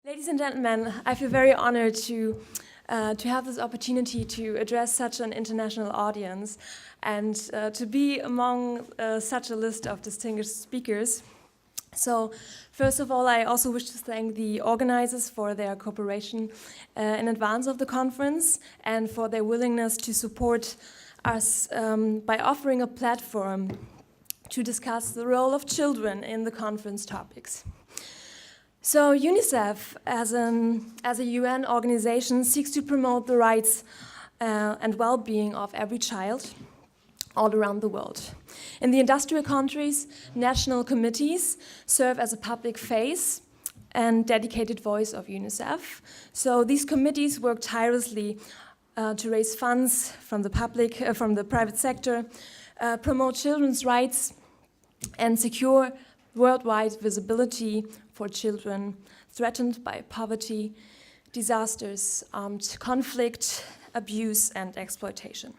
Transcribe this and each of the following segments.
Ladies and gentlemen, I feel very honored to have this opportunity to address such an international audience and to be among such a list of distinguished speakers. So, first of all, I also wish to thank the organizers for their cooperation in advance of the conference and for their willingness to support us by offering a platform to discuss the role of children in the conference topics. So UNICEF, as a UN organization, seeks to promote the rights and well-being of every child all around the world. In the industrial countries, national committees serve as a public face and dedicated voice of UNICEF. So these committees work tirelessly to raise funds from the public, from the private sector, promote children's rights, and secure worldwide visibility for children threatened by poverty, disasters, armed conflict, abuse, and exploitation.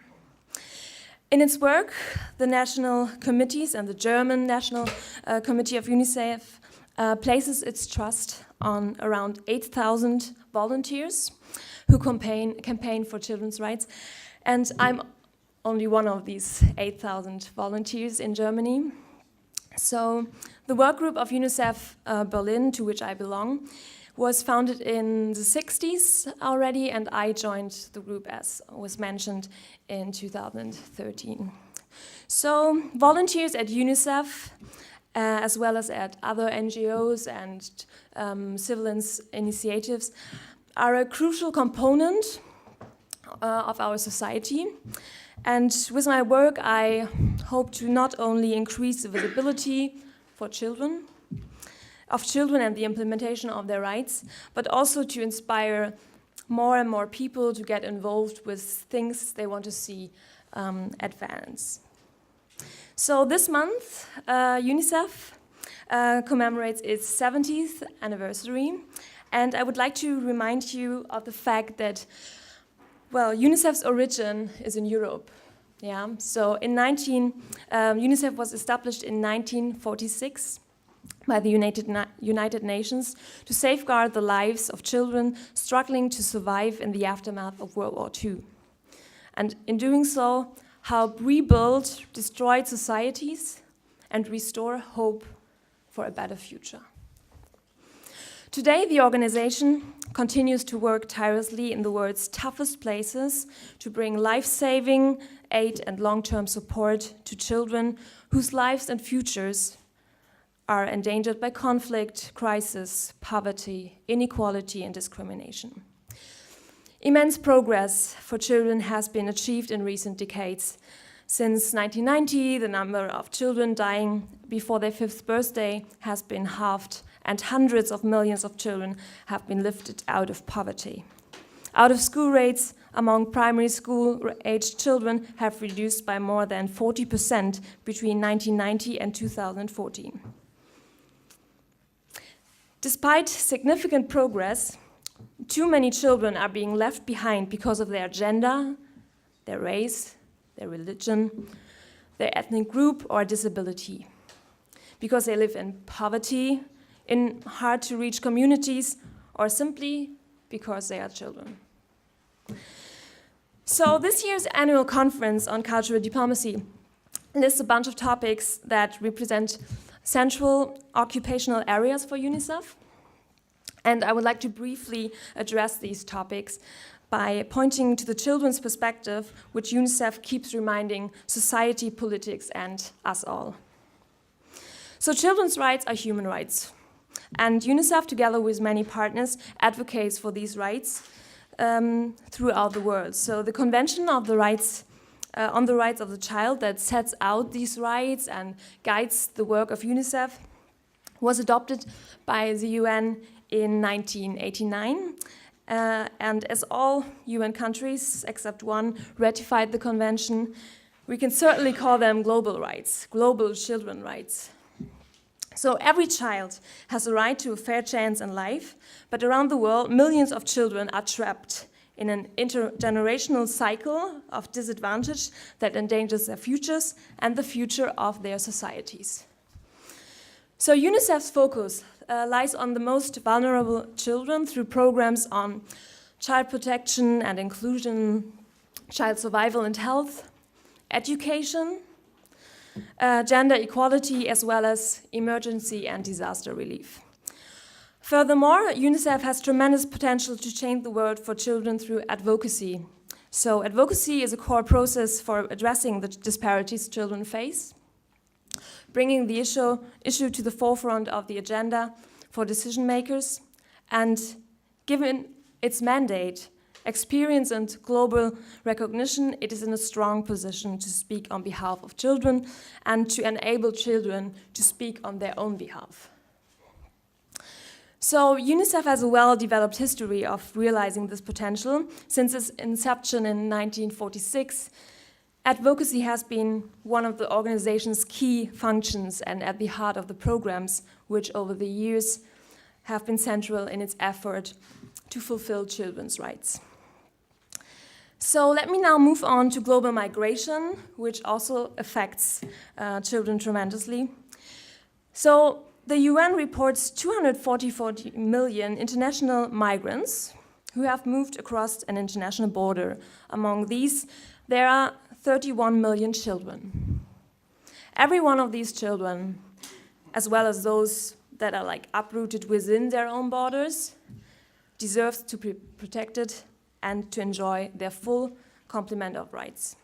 In its work, the national committees and the German National Committee of UNICEF places its trust on around 8,000 volunteers who campaign for children's rights. And I'm only one of these 8,000 volunteers in Germany. So the work group of UNICEF Berlin, to which I belong, was founded in the 60s already, and I joined the group, as was mentioned, in 2013. So volunteers at UNICEF, as well as at other NGOs and civil initiatives, are a crucial component of our society. And with my work, I hope to not only increase the visibility for children and the implementation of their rights, but also to inspire more and more people to get involved with things they want to see advance. So this month, UNICEF commemorates its 70th anniversary, and I would like to remind you of the fact that, well, UNICEF's origin is in Europe. Yeah, so UNICEF was established in 1946 by the United Nations to safeguard the lives of children struggling to survive in the aftermath of World War II. And in doing so, help rebuild destroyed societies and restore hope for a better future. Today, the organization continues to work tirelessly in the world's toughest places to bring life-saving aid and long-term support to children whose lives and futures are endangered by conflict, crisis, poverty, inequality, and discrimination. Immense progress for children has been achieved in recent decades. Since 1990, the number of children dying before their 5th birthday has been halved, and hundreds of millions of children have been lifted out of poverty. Out-of-school rates among primary school-aged children have reduced by more than 40% between 1990 and 2014. Despite significant progress, too many children are being left behind because of their gender, their race, their religion, their ethnic group, or disability. Because they live in poverty, in hard-to-reach communities, or simply because they are children. So this year's annual conference on cultural diplomacy lists a bunch of topics that represent central occupational areas for UNICEF. And I would like to briefly address these topics by pointing to the children's perspective, which UNICEF keeps reminding society, politics, and us all. So children's rights are human rights. And UNICEF, together with many partners, advocates for these rights throughout the world. So the Convention of the Rights on the Rights of the Child that sets out these rights and guides the work of UNICEF was adopted by the UN in 1989. And as all UN countries, except one, ratified the convention, we can certainly call them global rights, global children's rights. So every child has a right to a fair chance in life, but around the world, millions of children are trapped in an intergenerational cycle of disadvantage that endangers their futures and the future of their societies. So UNICEF's focus lies on the most vulnerable children through programs on child protection and inclusion, child survival and health, education, gender equality, as well as emergency and disaster relief. Furthermore, UNICEF has tremendous potential to change the world for children through advocacy. So advocacy is a core process for addressing the disparities children face, bringing the issue to the forefront of the agenda for decision makers, and given its mandate, experience and global recognition, it is in a strong position to speak on behalf of children and to enable children to speak on their own behalf. So UNICEF has a well-developed history of realizing this potential. Since its inception in 1946, advocacy has been one of the organization's key functions and at the heart of the programs, which over the years have been central in its effort to fulfill children's rights. So let me now move on to global migration, which also affects children tremendously. So the UN reports 244 million international migrants who have moved across an international border. Among these, there are 31 million children. Every one of these children, as well as those that are uprooted within their own borders, deserves to be protected and to enjoy their full complement of rights.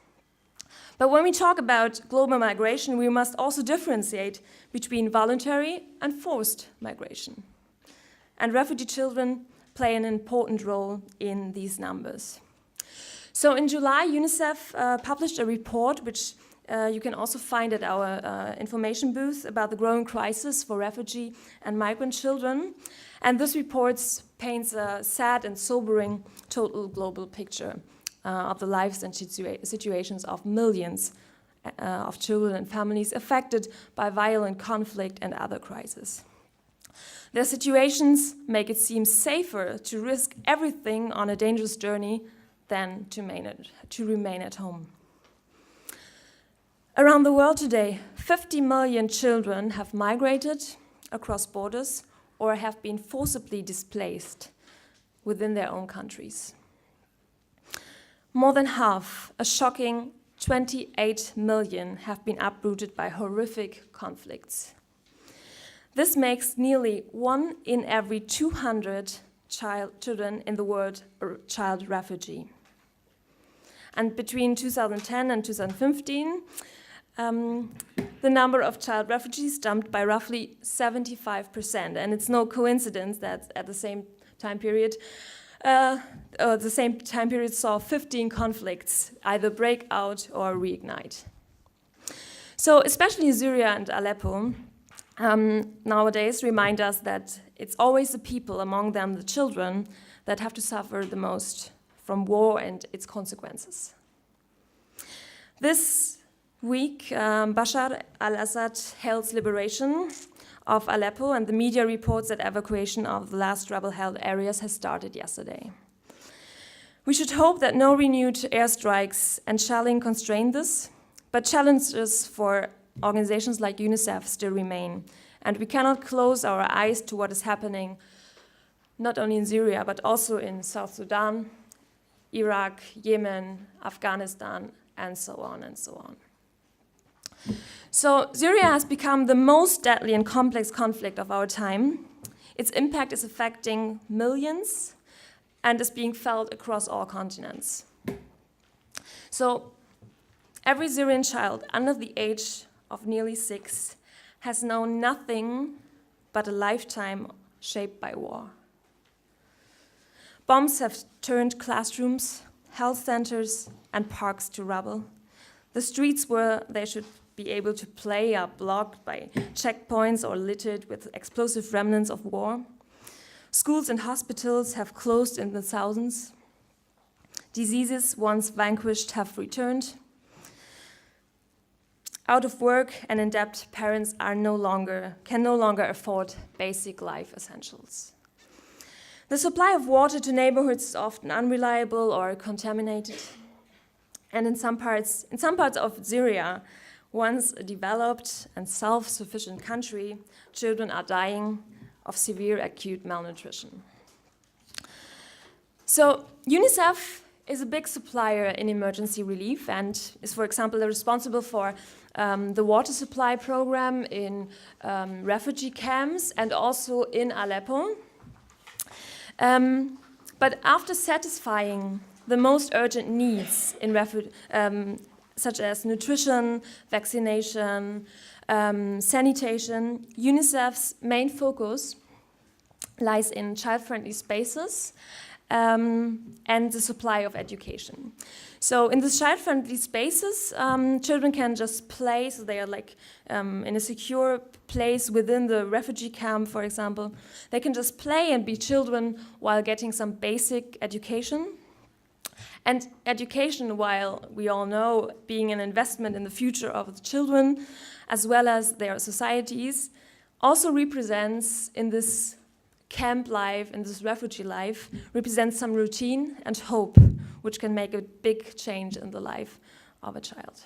But when we talk about global migration, we must also differentiate between voluntary and forced migration. And refugee children play an important role in these numbers. So in July, UNICEF published a report, which you can also find at our information booth, about the growing crisis for refugee and migrant children. And this report paints a sad and sobering total global picture of the lives and situations of millions of children and families affected by violent conflict and other crises. Their situations make it seem safer to risk everything on a dangerous journey than to remain at home. Around the world today, 50 million children have migrated across borders or have been forcibly displaced within their own countries. More than half, a shocking 28 million, have been uprooted by horrific conflicts. This makes nearly 1 in every 200 children in the world a child refugee. And between 2010 and 2015, the number of child refugees jumped by roughly 75%. And it's no coincidence that at the same time period, saw 15 conflicts either break out or reignite. So especially Syria and Aleppo nowadays remind us that it's always the people, among them the children, that have to suffer the most from war and its consequences. This week, Bashar al-Assad hails liberation of Aleppo, and the media reports that evacuation of the last rebel-held areas has started yesterday. We should hope that no renewed airstrikes and shelling constrain this, but challenges for organizations like UNICEF still remain, and we cannot close our eyes to what is happening not only in Syria, but also in South Sudan, Iraq, Yemen, Afghanistan, and so on and so on. So Syria has become the most deadly and complex conflict of our time. Its impact is affecting millions and is being felt across all continents. So every Syrian child under the age of nearly 6 has known nothing but a lifetime shaped by war. Bombs have turned classrooms, health centers, and parks to rubble. The streets where they should be able to play are blocked by checkpoints or littered with explosive remnants of war. Schools and hospitals have closed in the thousands. Diseases once vanquished have returned. Out of work and in debt, parents can no longer afford basic life essentials. The supply of water to neighborhoods is often unreliable or contaminated. And in some parts of Syria, once a developed and self-sufficient country, children are dying of severe acute malnutrition. So UNICEF is a big supplier in emergency relief and is, for example, responsible for the water supply program in refugee camps and also in Aleppo. But after satisfying the most urgent needs in such as nutrition, vaccination, sanitation, UNICEF's main focus lies in child-friendly spaces and the supply of education. So in the child-friendly spaces, children can just play, so they are like in a secure place within the refugee camp, for example. They can just play and be children while getting some basic education. And education, while we all know being an investment in the future of the children, as well as their societies, also represents in this camp life, in this refugee life, represents some routine and hope, which can make a big change in the life of a child.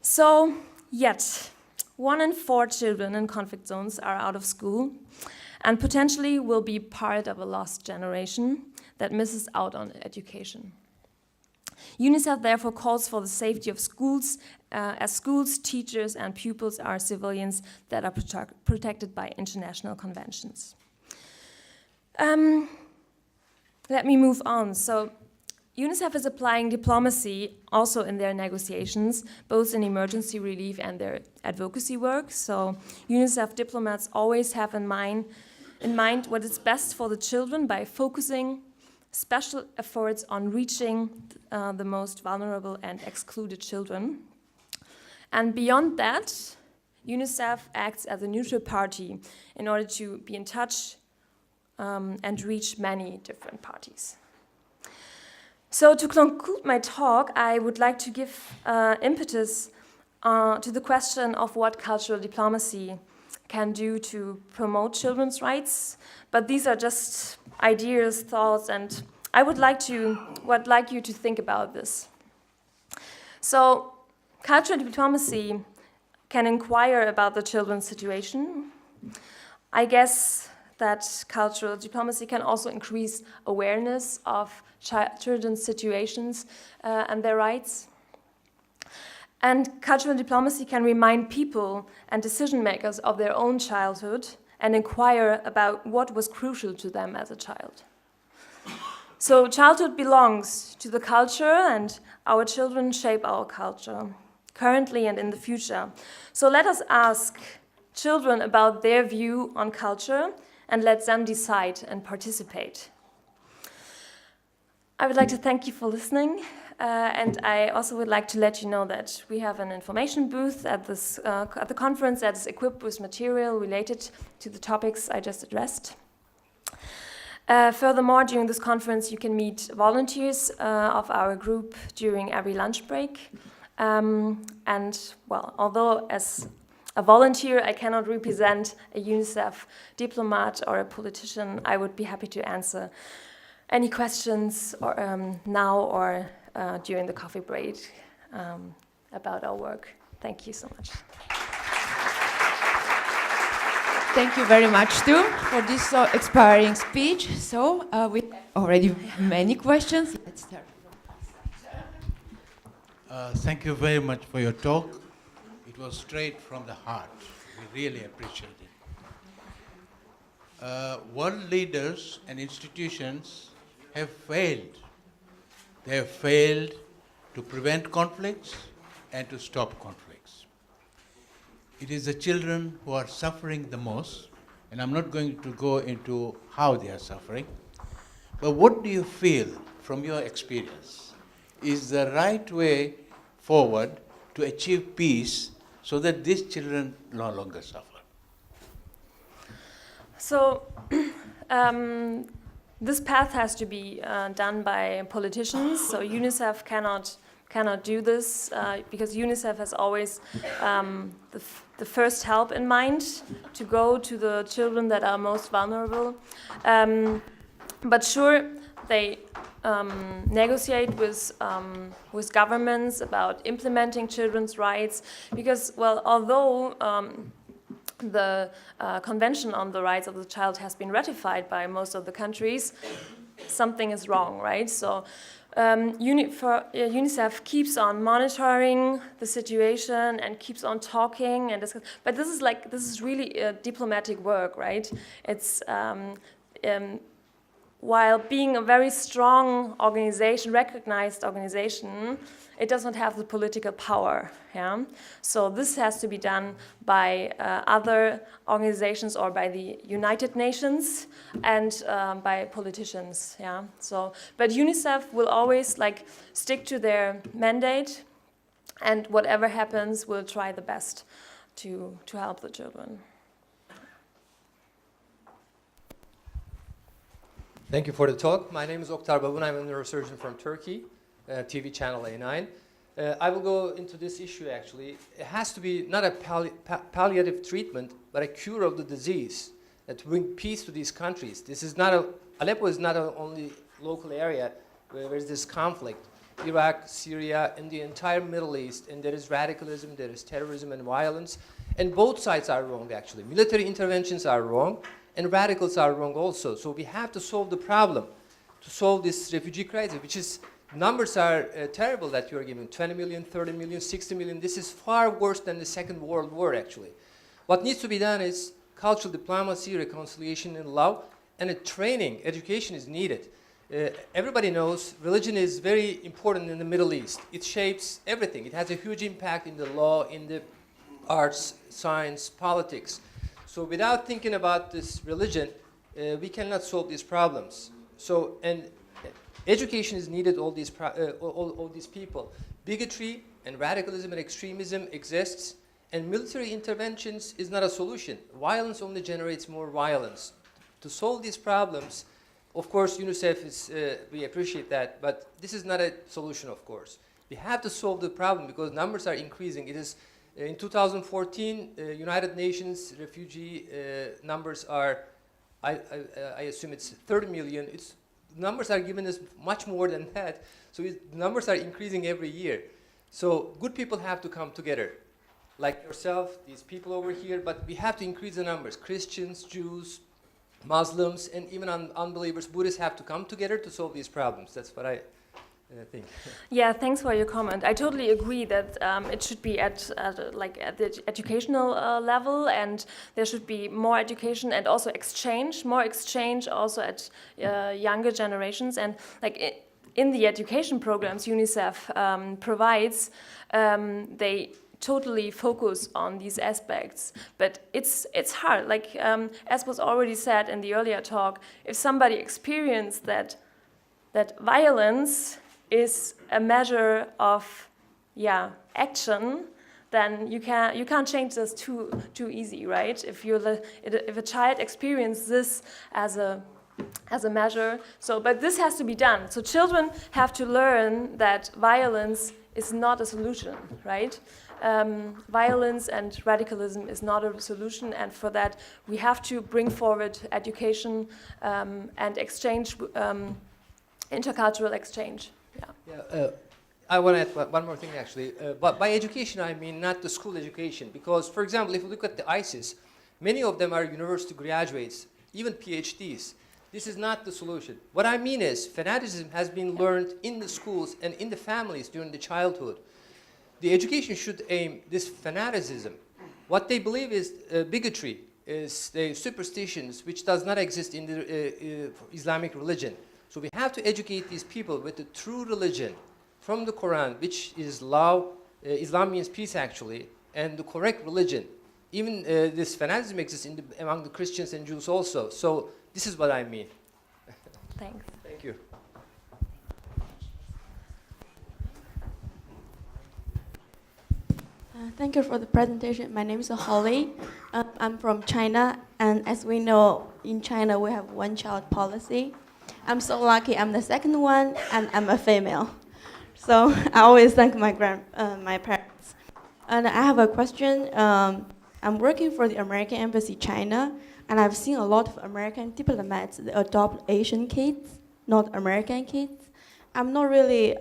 So, yet, 1 in 4 children in conflict zones are out of school and potentially will be part of a lost generation that misses out on education. UNICEF therefore calls for the safety of schools, as schools, teachers, and pupils are civilians that are protected by international conventions. Let me move on. So, UNICEF is applying diplomacy also in their negotiations, both in emergency relief and their advocacy work. So, UNICEF diplomats always have in mind what is best for the children by focusing special efforts on reaching the most vulnerable and excluded children. And beyond that, UNICEF acts as a neutral party in order to be in touch and reach many different parties. So to conclude my talk, I would like to give impetus to the question of what cultural diplomacy can do to promote children's rights. But these are just ideas, thoughts, and I would like you to think about this. So, cultural diplomacy can inquire about the children's situation. I guess that cultural diplomacy can also increase awareness of children's situations and their rights. And cultural diplomacy can remind people and decision makers of their own childhood and inquire about what was crucial to them as a child. So childhood belongs to the culture, and our children shape our culture, currently and in the future. So let us ask children about their view on culture and let them decide and participate. I would like to thank you for listening, and I also would like to let you know that we have an information booth at the conference that is equipped with material related to the topics I just addressed. Furthermore, during this conference, you can meet volunteers of our group during every lunch break. And, well, although as a volunteer I cannot represent a UNICEF diplomat or a politician, I would be happy to answer any questions now or during the coffee break about our work. Thank you so much. Thank you very much, too, for this so inspiring speech. So, we have already many questions. Let's start. Thank you very much for your talk. It was straight from the heart. We really appreciate it. World leaders and institutions have failed. They have failed to prevent conflicts and to stop conflicts. It is the children who are suffering the most, and I'm not going to go into how they are suffering, but what do you feel from your experience is the right way forward to achieve peace so that these children no longer suffer? So, this path has to be done by politicians. So UNICEF cannot do this because UNICEF has always the first help in mind to go to the children that are most vulnerable. But sure, they negotiate with governments about implementing children's rights because, well, although the Convention on the Rights of the Child has been ratified by most of the countries, something is wrong, right? So UNICEF keeps on monitoring the situation and keeps on talking and discuss. But this is really diplomatic work, right? It's while being a very strong organization, recognized organization, it does not have the political power. Yeah? So this has to be done by other organizations or by the United Nations and by politicians. Yeah? So, but UNICEF will always stick to their mandate, and whatever happens, will try the best to help the children. Thank you for the talk. My name is Oktar Babun. I'm a neurosurgeon from Turkey, TV channel A9. I will go into this issue actually. It has to be not a palliative treatment, but a cure of the disease to bring peace to these countries. This is not Aleppo is not a only local area where there's this conflict. Iraq, Syria, and the entire Middle East, and there is radicalism, there is terrorism and violence, and both sides are wrong actually. Military interventions are wrong, and radicals are wrong also. So we have to solve the problem, to solve this refugee crisis, which is, numbers are terrible that you're giving, 20 million, 30 million, 60 million. This is far worse than the Second World War, actually. What needs to be done is cultural diplomacy, reconciliation, and love, and a training, education is needed. Everybody knows religion is very important in the Middle East. It shapes everything. It has a huge impact in the law, in the arts, science, politics. So without thinking about this religion, we cannot solve these problems. So, and education is needed, all these people. Bigotry and radicalism and extremism exists, and military interventions is not a solution. Violence only generates more violence. To solve these problems, of course, UNICEF is, we appreciate that, but this is not a solution, of course. We have to solve the problem because numbers are increasing. It is in 2014, United Nations refugee numbers are, I assume it's 30 million. Numbers are given us much more than that. So numbers are increasing every year. So good people have to come together, like yourself, these people over here, but we have to increase the numbers. Christians, Jews, Muslims, and even unbelievers, Buddhists have to come together to solve these problems. That's what I think. Yeah, thanks for your comment. I totally agree that it should be at the educational level, and there should be more education and also more exchange also at younger generations. And in the education programs UNICEF provides, they totally focus on these aspects, but it's hard. As was already said in the earlier talk, if somebody experienced that violence is a measure of action, then you can't change this too easy, right? If a child experiences this as a measure, but this has to be done. So children have to learn that violence is not a solution, right? Violence and radicalism is not a solution, and for that we have to bring forward education and exchange, intercultural exchange. I want to add one more thing actually. But by education I mean not the school education, because for example if you look at the ISIS, many of them are university graduates, even PhDs. This is not the solution. What I mean is fanaticism has been learned in the schools and in the families during the childhood. The education should aim this fanaticism. What they believe is bigotry, is the superstitions which does not exist in the Islamic religion. So we have to educate these people with the true religion from the Quran, which is love. Islam means peace actually, and the correct religion. Even this fanaticism exists among the Christians and Jews also. So this is what I mean. Thanks. Thank you. Thank you for the presentation. My name is Holly. I'm from China, and as we know, in China we have one-child policy. I'm so lucky. I'm the second one, and I'm a female. So I always thank my parents. And I have a question. I'm working for the American Embassy China, and I've seen a lot of American diplomats that adopt Asian kids, not American kids. I'm not really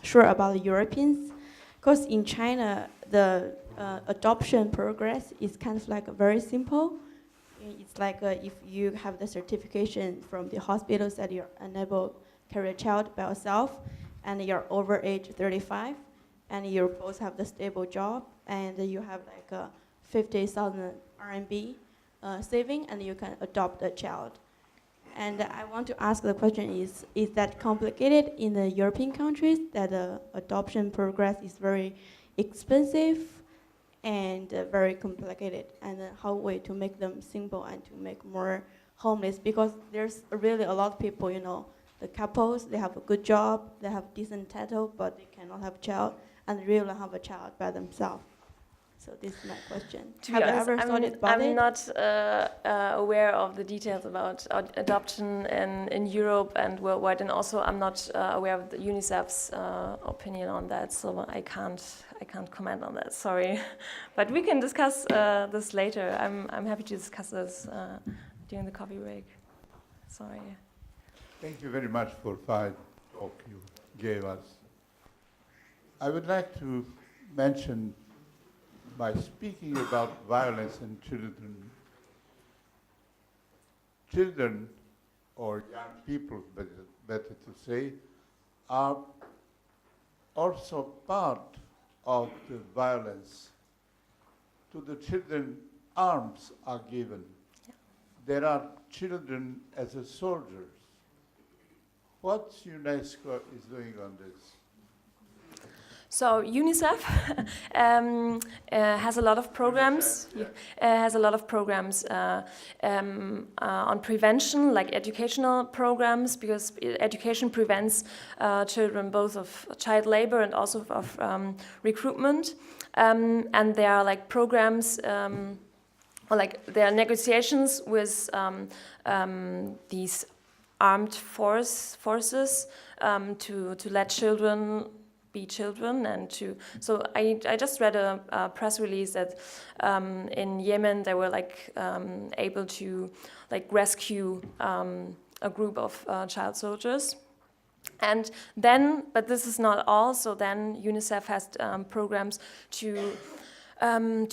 sure about the Europeans, because in China, the adoption progress is kind of like very simple. It's like if you have the certification from the hospitals that you're unable to carry a child by yourself, and you're over age 35, and you both have the stable job, and you have like a 50,000 RMB saving, and you can adopt a child. And I want to ask the question is that complicated in the European countries, that the adoption progress is very expensive and very complicated, and how way to make them simple and to make more homeless, because there's really a lot of people, you know, the couples, they have a good job, they have decent title, but they cannot have a child, and they really have a child by themselves. So this is my question. To be Have you honest, ever thought about it? I'm not aware of the details about adoption in Europe and worldwide, and also I'm not aware of the UNICEF's opinion on that, so I can't comment on that. Sorry, but we can discuss this later. I'm happy to discuss this during the coffee break. Sorry. Thank you very much for fine talk you gave us. I would like to mention, by speaking about violence in children or young people, better to say, are also part of the violence. To the children, arms are given. Yeah. There are children as a soldiers. What UNESCO is doing on this? So UNICEF has a lot of programs. On prevention, like educational programs, because education prevents children both of child labor and also of recruitment. And there are like programs, or like there are negotiations with these armed forces to let children be children, and so I just read a press release that in Yemen they were like able to like rescue a group of child soldiers. And then, but this is not all, so then UNICEF has programs to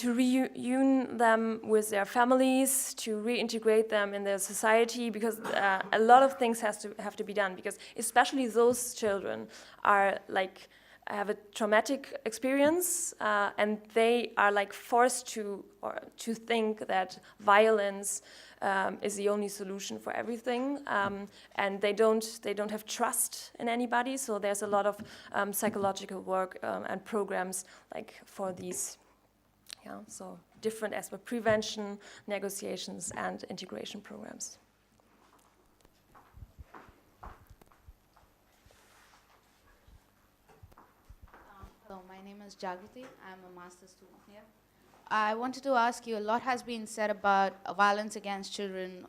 reunion them with their families, to reintegrate them in their society, because a lot of things have to be done, because especially those children are like have a traumatic experience, and they are like forced to think that violence is the only solution for everything, and they don't have trust in anybody. So there's a lot of psychological work and programs like for these. Yeah, so different aspects: prevention, negotiations, and integration programs. Hello, my name is Jagrati. I'm a master's student here. I wanted to ask you, a lot has been said about violence against children,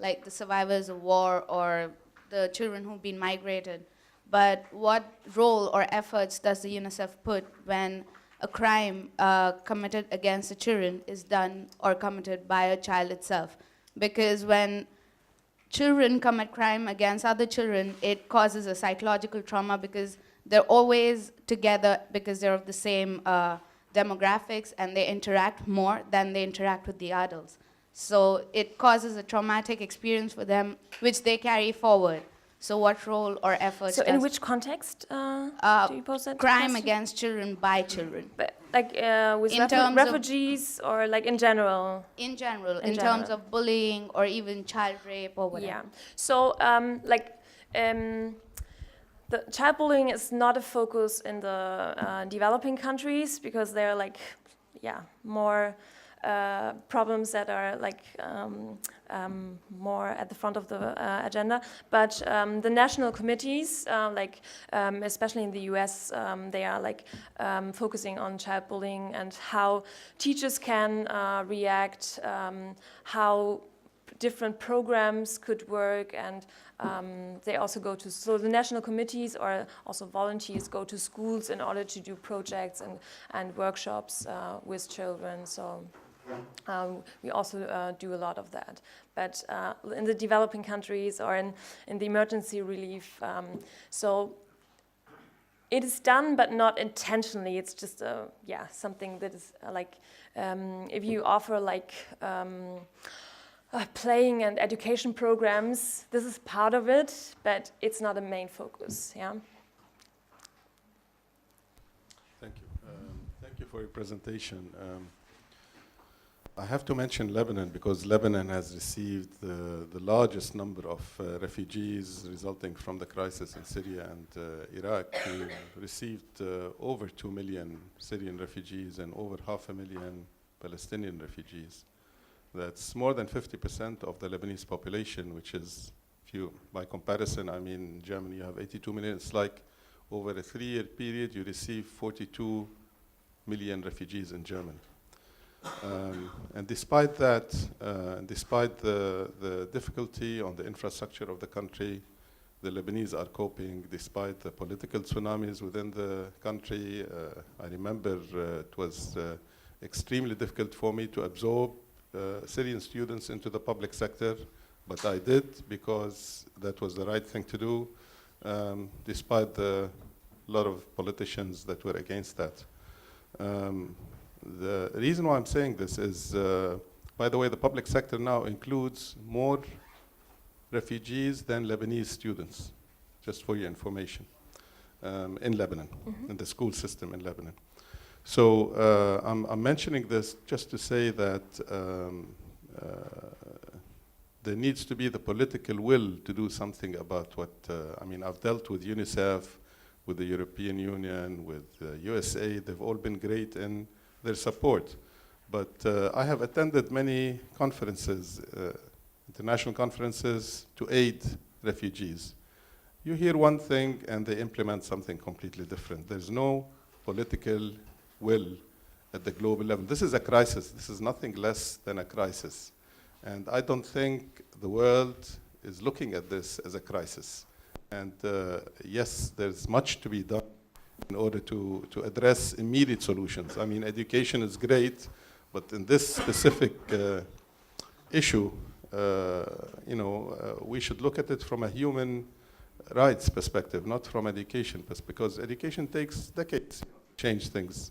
like the survivors of war or the children who've been migrated. But what role or efforts does the UNICEF put when a crime committed against the children is done or committed by a child itself? Because when children commit crime against other children, it causes a psychological trauma, because they're always together because they're of the same demographics, and they interact more than they interact with the adults. So it causes a traumatic experience for them, which they carry forward. So what role or efforts So does... in which context do you pose that crime question? against children by children. But like with In terms of- refugees, or like in general? In general, In in terms general. of bullying or even child rape or whatever. Yeah. So the child bullying is not a focus in the developing countries, because they're like, more problems that are like more at the front of the agenda. But the national committees, especially in the US, they are like focusing on child bullying and how teachers can react, how different programs could work, and they also go to, so the national committees or also volunteers go to schools in order to do projects and workshops with children. So we also do a lot of that. But in the developing countries or in the emergency relief, so it is done, but not intentionally. It's just something that is if you offer playing and education programs, this is part of it, but it's not a main focus. Yeah. Thank you. Thank you for your presentation. I have to mention Lebanon because Lebanon has received the largest number of refugees resulting from the crisis in Syria and Iraq. We received over 2 million Syrian refugees and over 500,000 Palestinian refugees. That's more than 50% of the Lebanese population, which is, by comparison, I mean, in Germany you have 82 million. It's like over a 3-year period, you receive 42 million refugees in Germany. And despite that, despite the difficulty on the infrastructure of the country, the Lebanese are coping despite the political tsunamis within the country. I remember it was extremely difficult for me to absorb Syrian students into the public sector, but I did because that was the right thing to do, despite a lot of politicians that were against that. The reason why I'm saying this is, by the way, the public sector now includes more refugees than Lebanese students, just for your information, in Lebanon, in the school system in Lebanon. So I'm mentioning this just to say that there needs to be the political will to do something about what, I mean, I've dealt with UNICEF, with the European Union, with USA. They've all been great in their support. But I have attended many conferences, international conferences to aid refugees. You hear one thing and they implement something completely different. There's no political will at the global level. This is a crisis. This is nothing less than a crisis. And I don't think the world is looking at this as a crisis. And yes, there's much to be done in order to address immediate solutions. I mean, education is great, but in this specific issue, we should look at it from a human rights perspective, not from education perspective, because education takes decades to change things.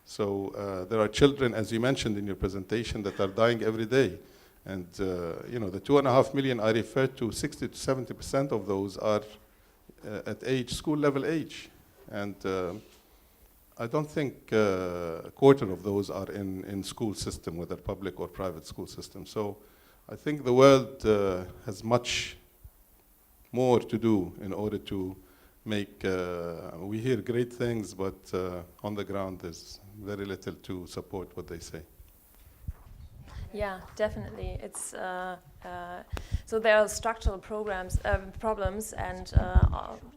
So there are children, as you mentioned in your presentation, that are dying every day. And the 2.5 million I referred to, 60 to 70% of those are at school level age. And I don't think a quarter of those are in school system, whether public or private school system. So I think the world has much more to do in order to make, we hear great things, but on the ground there's very little to support what they say. Yeah, definitely. It's so there are structural problems, and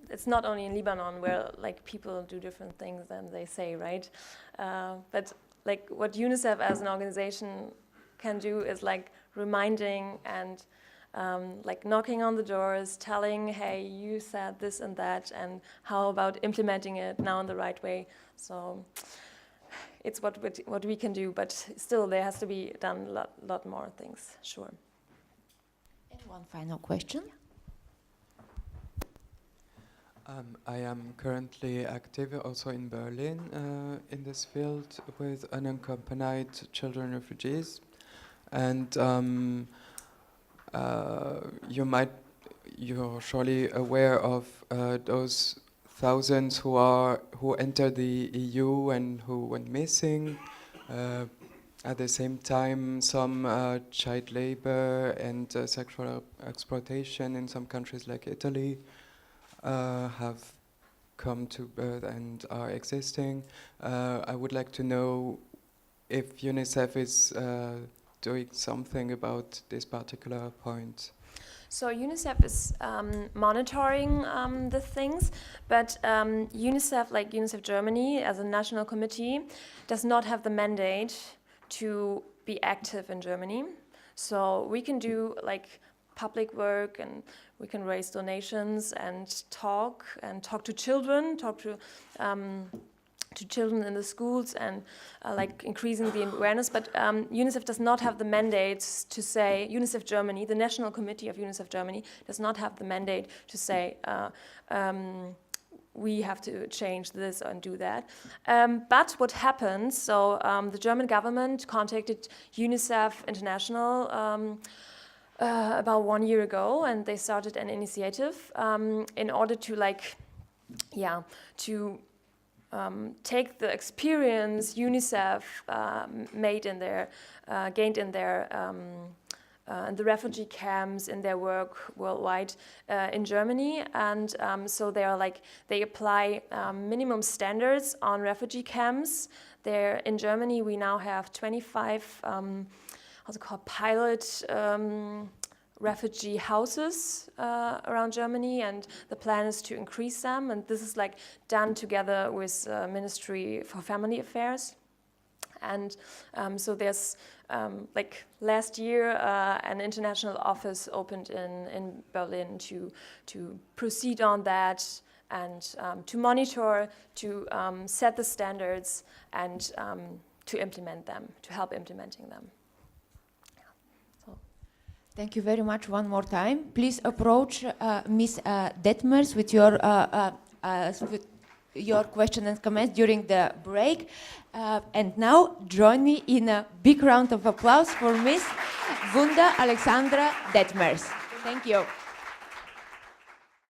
it's not only in Lebanon where people do different things than they say, right? But what UNICEF as an organization can do is reminding and knocking on the doors, telling, hey, you said this and that, and how about implementing it now in the right way? So it's what we can do, but still there has to be done a lot more things, sure. And one final question. I am currently active also in Berlin in this field with unaccompanied children refugees, and you're surely aware of those thousands who entered the EU and who went missing. At the same time, some child labor and sexual exploitation in some countries like Italy have come to birth and are existing. I would like to know if UNICEF is doing something about this particular point. So UNICEF is monitoring the things, but UNICEF, like UNICEF Germany, as a national committee, does not have the mandate to be active in Germany. So we can do public work, and we can raise donations and talk to children, talk to children in the schools, and increasing the awareness. But UNICEF does not have the mandate to say, UNICEF Germany, the national committee of UNICEF Germany, does not have the mandate to say, we have to change this and do that. But what happened, so the German government contacted UNICEF International about 1 year ago, and they started an initiative in order to take the experience UNICEF gained in the refugee camps in their work worldwide in Germany, and so they apply minimum standards on refugee camps. There in Germany we now have 25 pilot refugee houses around Germany, and the plan is to increase them, and this is done together with Ministry for Family Affairs. And so there's last year an international office opened in Berlin to proceed on that and to monitor, to set the standards and to implement them, to help implementing them. Thank you very much one more time. Please approach Ms. Detmers with your question and comments during the break. And now join me in a big round of applause for Ms. Gunda-Alexandra Detmers. Thank you.